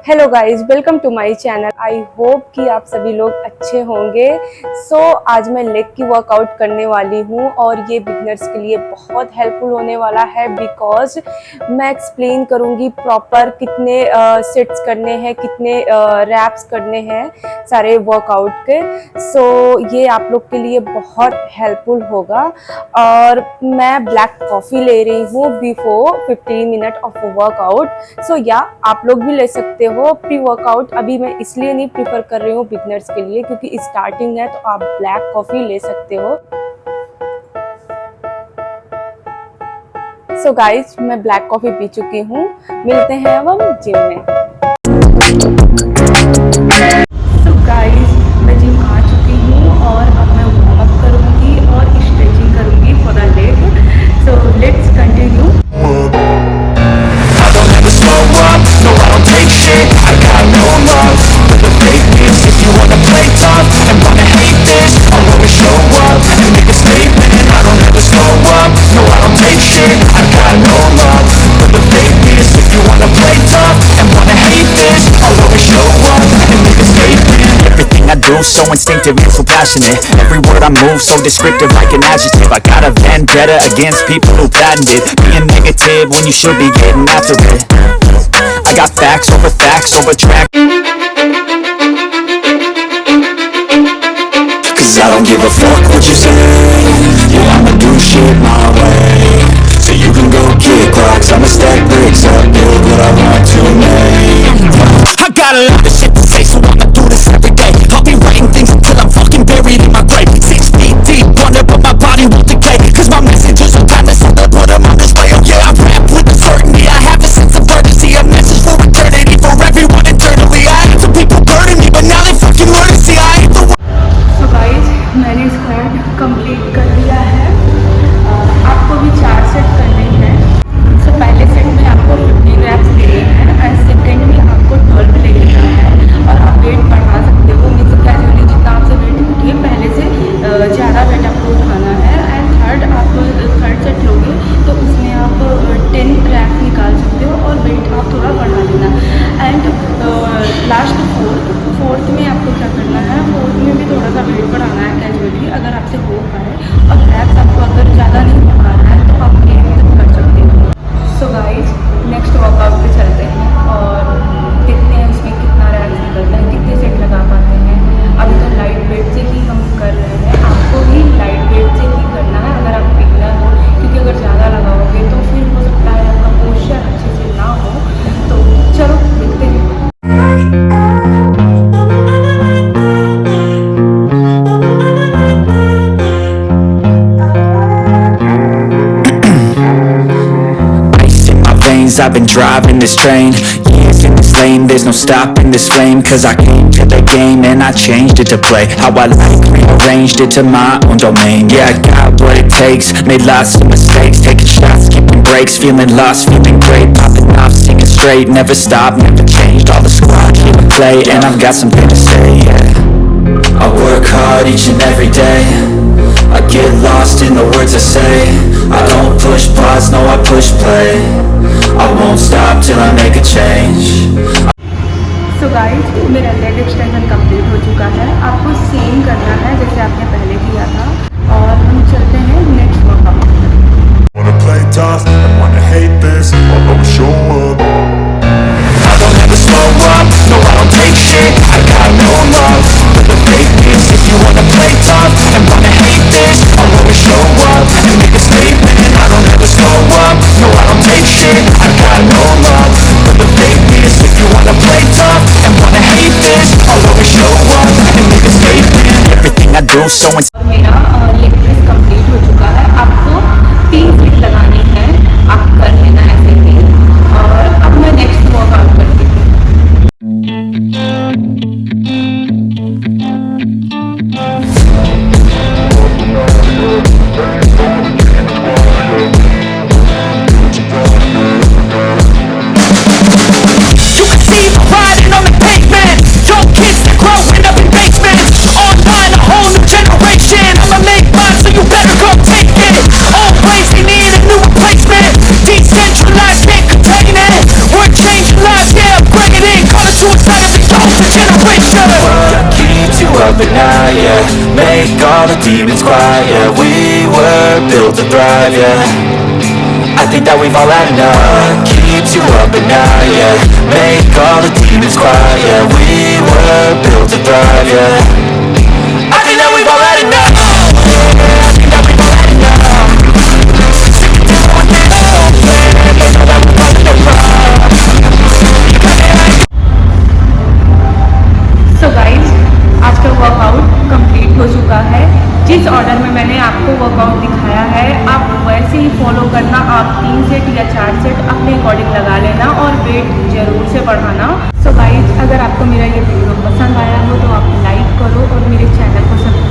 Hello guys, welcome to my channel. I hope कि आप सभी लोग अच्छे होंगे। आज मैं लेग की वर्कआउट करने वाली हूँ और ये बिगनर्स के लिए बहुत हेल्पफुल होने वाला है बिकॉज मैं एक्सप्लेन करूँगी प्रॉपर कितने सेट्स करने हैं, कितने रैप्स करने हैं सारे वर्कआउट के। ये आप लोग के लिए बहुत हेल्पफुल होगा। और मैं ब्लैक कॉफ़ी ले रही हूँ बिफोर 15 मिनट ऑफ वर्कआउट। आप लोग भी ले सकते हो प्री वर्कआउट। अभी मैं इसलिए नहीं प्रीफर कर रही हूँ बिगनर्स के लिए क्योंकि स्टार्टिंग है, तो आप ब्लैक कॉफी ले सकते हो। गाइज, मैं ब्लैक कॉफी पी चुकी हूँ। मिलते हैं अब हम जिम में। गाइज, मैं जिम आ चुकी हूँ और अब मैं वार्म अप करूँगी और स्ट्रेचिंग करूँगी for the leg. Let's continue. So instinctive and so passionate. Every word I move so descriptive like an adjective. I got a vendetta against people who patented being negative when you should be getting after it. I got facts over track. Cause I don't give a fuck what you say. Yeah, I'ma do shit my way. So you can go kick rocks, I'ma stack bricks up, build what I want to make. I got a lot of shit to say, so I'ma do this every day. I'll be writing things until I'm fucking buried in my grave. 6 feet deep under, but my body won't decay. Cause my messages are timeless, so they'll put them on display. Oh yeah, I rap with a certainty, I have a sense of urgency. A message for eternity, for everyone internally. I had some people burning me, but now they fucking learn to see I ain't the one. So guys, मैंने squat complete कर लिया है। आपको भी 4 set करने हैं। पहले set में आपको 15 रैप्स लेने हैं एंड सेकेंड में आपको 12 ले लेना है। और आप वेट बढ़ा सकते हो, मीन्स कैजुअली जितना आपसे वेट उठिए पहले से ज़्यादा वेट आपको उठाना है। एंड थर्ड सेट लोगे तो उसमें आप 10 रैप्स निकाल सकते हो और वेट आप थोड़ा बढ़ा लेना। एंड लास्ट फोर्थ में आपको क्या करना है, फोर्थ में भी थोड़ा सा वेट बढ़ाना है कैजुअली अगर आपसे हो पाए। और रैप्स आपको अगर ज़्यादा नहीं बढ़ाना है तो आप एक कर सकते हो। गाइज, नेक्स्ट वर्कआउट पे चलते हैं और देखते हैं उसमें कितना रैप्स निकलता है, कितने सेट लगा पाते हैं। अभी तो लाइट वेट से ही हम कर रहे हैं, आपको भी लाइट वेट से ही करना है अगर आप बिगनर हो, क्योंकि अगर ज़्यादा लगाओगे तो फिर हो सकता है आपका पोस्चर अच्छे से ना हो। तो चलो देखते हैं। I've been driving this train, years in this lane, there's no stopping this flame. Cause I came to the game and I changed it to play how I like, rearranged it to my own domain. Yeah, I got what it takes, made lots of mistakes, taking shots, skipping breaks, feeling lost, feeling great, popping off, singing straight, never stopped, never changed, all the squad here to play. And I've got something to say, yeah. I work hard each and every day, I get lost in the words I say. I don't push pause, no I push play. I won't stop till I make a change. Guys, मेरा leg extension complete हो चुका है। आपको same करना है जैसे आपने पहले किया था। और हम चलते हैं next workout. Wanna play tough and wanna hate this, I'll always show up. I don't ever slow up, no I don't take shit. I got no love for the fakeness. If you wanna play tough and wanna hate this, I'll always show up and make a statement. I don't ever slow up, no I don't take shit. I got no love for the fakeness. If you wanna play tough and wanna hate this, I'll always show up and make a statement. Everything I do so मेरा leg press complete हो चुका है। आपको 3 set लगाने हैं, आप कर लेना ऐसे ही। और अब मैं नेक्स्ट वर्कआउट करती हूँ। Young kids growing up in basements, online a whole new generation. I'm a man yeah. Make all the demons quiet, yeah. We were built to thrive, yeah. I think that we've all had enough. Keeps you up at night, yeah. Make all the demons quiet, yeah. We were built to thrive, yeah. I think that we've all had enough. I think that we've all had enough. Sick of dealing with this old plan. You know that we're running the rock. So guys, आज का workout complete हो चुका है। जिस order में मैंने आपको workout दिखाया है आप वैसे ही फॉलो करना। आप 3 सेट या 4 सेट अपने अकॉर्डिंग लगा लेना और वेट ज़रूर से बढ़ाना। सो गाइज, अगर आपको मेरा ये वीडियो पसंद आया हो तो आप लाइक करो और मेरे चैनल को सब्सक्राइब